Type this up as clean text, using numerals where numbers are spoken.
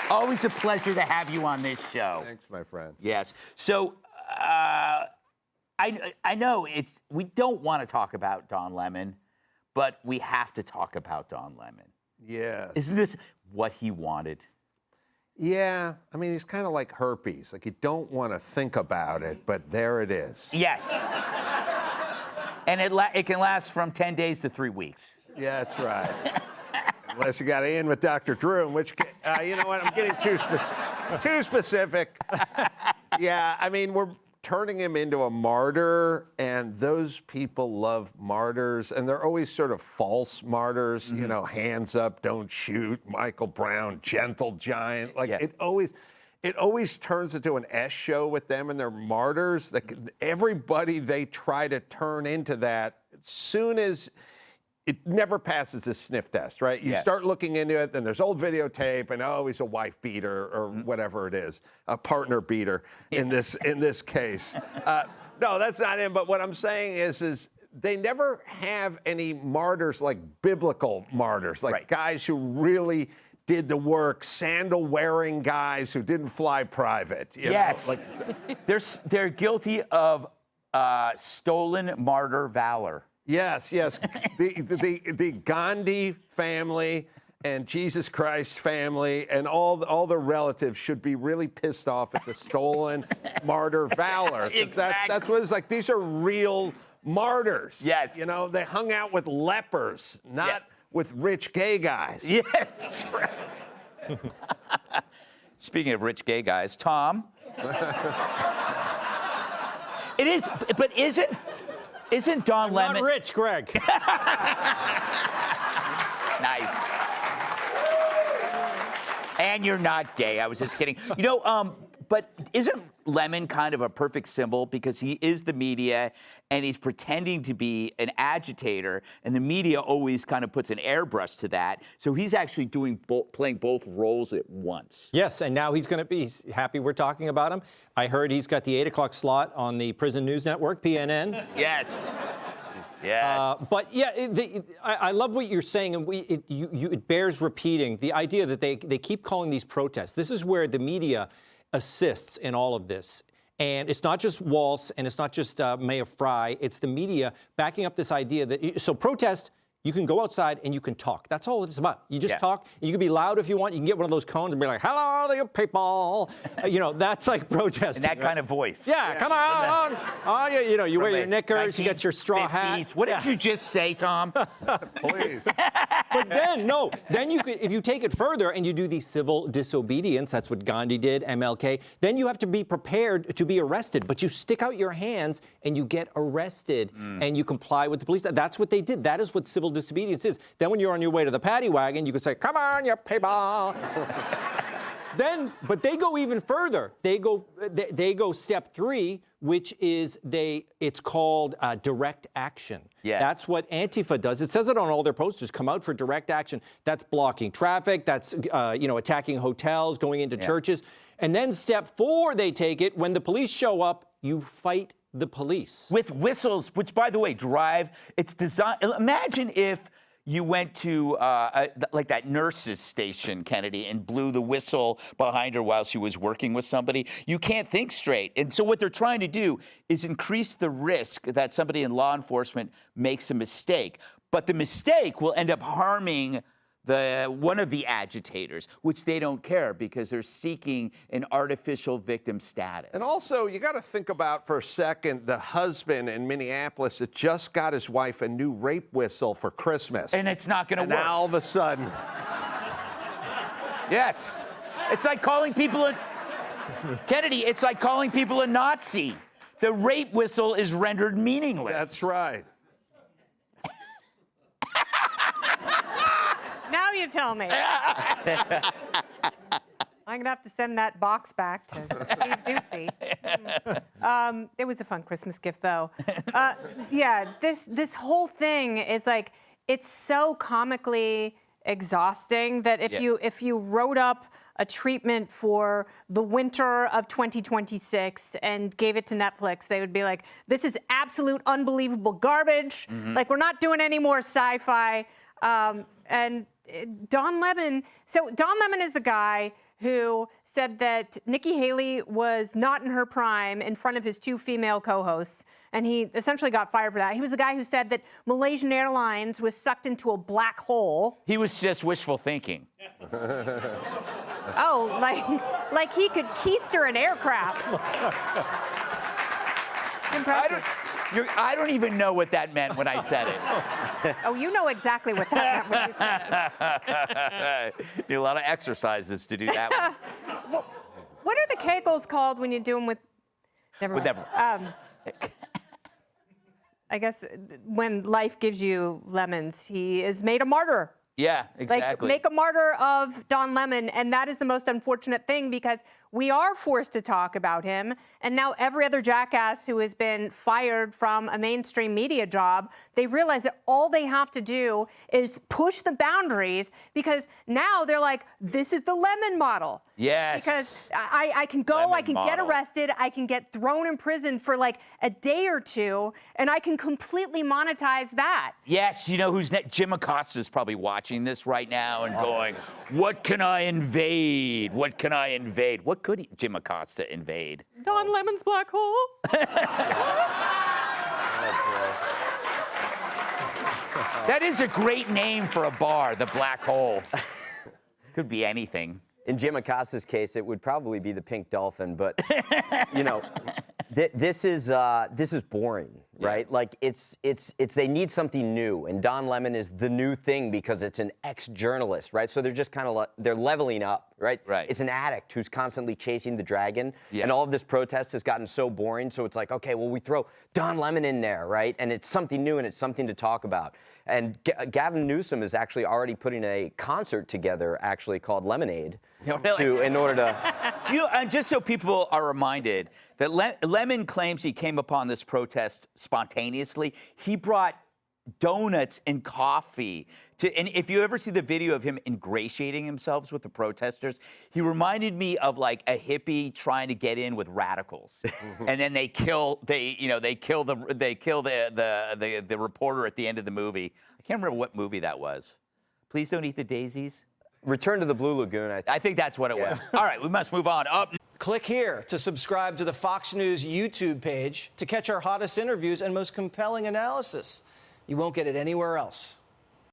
Always a pleasure to have you on this show. Thanks, my friend. Yes. So, I know we don't want to talk about Don Lemon, but we have to talk about Don Lemon. Yeah. Isn't this what he wanted? Yeah. I mean, he's kind of like herpes. Like, you don't want to think about it, but there it is. Yes. And it can last from 10 days to 3 weeks. Yeah, that's right. Unless you got to in with Dr. Drew, in which case, you know what? I'm getting too specific. Yeah, I mean, we're turning him into a martyr, and those people love martyrs, and they're always sort of false martyrs, you know, hands up, don't shoot, Michael Brown, gentle giant. Like, it always turns into an S show with them and their martyrs. Everybody they try to turn into that, as soon as it never passes this sniff test, right? You start looking into it, then there's old videotape, and oh, he's a wife beater or whatever it is, a partner beater in this case. No, that's not him. But what I'm saying is they never have any martyrs like biblical martyrs, like guys who really did the work, sandal-wearing guys who didn't fly private. You know? Like, they're guilty of stolen martyr valor. Yes. The Gandhi family and Jesus Christ family and all the relatives should be really pissed off at the stolen martyr valor. Exactly. That's what it's like. These are real martyrs. Yes. You know, they hung out with lepers, not with rich gay guys. Yes, that's right. Speaking of rich gay guys, Tom. It is, but isn't Don Lemon... Not rich, Greg. Nice. And you're not gay. I was just kidding. You know, but isn't Lemon kind of a perfect symbol, because he is the media and he's pretending to be an agitator, and the media always kind of puts an airbrush to that. So he's actually playing both roles at once. Yes, and now he's going to be happy we're talking about him. I heard he's got the 8 o'clock slot on the Prison News Network, PNN. Yes. Yes. But yeah, I love what you're saying, and it bears repeating. The idea that they keep calling these protests. This is where the media assists in all of this. And it's not just Waltz, and it's not just Mayor Fry. It's the media backing up this idea that, so protest, you can go outside and you can talk. That's all it's about. You just talk. You can be loud if you want. You can get one of those cones and be like, hello, you people. You know, that's like protesting. In that kind of voice. Yeah, come on. Oh, you know, you wear your knickers, you get your straw hat. What did you just say, Tom? Please. But then you could, if you take it further and you do the civil disobedience, that's what Gandhi did, MLK, then you have to be prepared to be arrested. But you stick out your hands and you get arrested and you comply with the police. That's what they did. That is what civil disobedience is. Then when you're on your way to the paddy wagon, you could say, come on, you people. But they go even further. They go step 3, which is it's called direct action. Yes. That's what Antifa does. It says it on all their posters. Come out for direct action. That's blocking traffic. That's attacking hotels, going into churches. And then step 4, they take it when the police show up. You fight the police with whistles, which, by the way, it's designed. Imagine if you went to like that nurse's station, Kennedy, and blew the whistle behind her while she was working with somebody. You can't think straight. And so what they're trying to do is increase the risk that somebody in law enforcement makes a mistake. But the mistake will end up harming one of the agitators, which they don't care because they're seeking an artificial victim status. And also, you got to think about for a second the husband in Minneapolis that just got his wife a new rape whistle for Christmas. And it's not going to work. And now all of a sudden. Yes. It's like calling people Kennedy, it's like calling people a Nazi. The rape whistle is rendered meaningless. That's right. Now you tell me. I'm going to have to send that box back to Steve Ducey. It was a fun Christmas gift, though. This whole thing is like, it's so comically exhausting that if you wrote up a treatment for the winter of 2026 and gave it to Netflix, they would be like, this is absolute unbelievable garbage. Like, we're not doing any more sci-fi. And Don Lemon. So Don Lemon is the guy who said that Nikki Haley was not in her prime in front of his 2 female co-hosts, and he essentially got fired for that. He was the guy who said that Malaysian Airlines was sucked into a black hole. He was just wishful thinking. Oh, like he could keister an aircraft. Impressive. I don't even know what that meant when I said it. Oh, you know exactly what that meant when you said it. Need a lot of exercises to do that one. What are the kegels called when you do them with? Never mind. I guess when life gives you lemons, he is made a martyr. Yeah, exactly. Like, make a martyr of Don Lemon, and that is the most unfortunate thing because we are forced to talk about him, and now every other jackass who has been fired from a mainstream media job, they realize that all they have to do is push the boundaries because now they're like, this is the Lemon model. Yes. Because I can go, Lemon I can get model. arrested, I can get thrown in prison for like a day or two, and I can completely monetize that. Yes, you know who's next? Jim Acosta's probably watching this right now and going, what can I invade? What can I invade? What could Jim Acosta invade? Don Lemon's black hole. That is a great name for a bar, the Black Hole. Could be anything. In Jim Acosta's case, it would probably be the Pink Dolphin, but you know, this is boring, right? Like it's they need something new, and Don Lemon is the new thing because it's an ex-journalist, right? So they're just kind of they're leveling up, right? Right. It's an addict who's constantly chasing the dragon, Yeah. and all of this protest has gotten so boring. So it's like, okay, well, we throw Don Lemon in there, right? And it's something new and it's something to talk about. And Gavin Newsom is actually already putting a concert together, actually called Lemonade, in order to. Do you, just so people are reminded that Lemon claims he came upon this protest spontaneously. He brought donuts and coffee and if you ever see the video of him ingratiating himself with the protesters, he reminded me of like a hippie trying to get in with radicals, and then they kill the reporter at the end of the movie. I can't remember what movie that was. Please Don't Eat the Daisies. Return to the Blue Lagoon, I think that's what it was. All right, we must move on. Up. Click here to subscribe to the Fox News YouTube page to catch our hottest interviews and most compelling analysis. You won't get it anywhere else.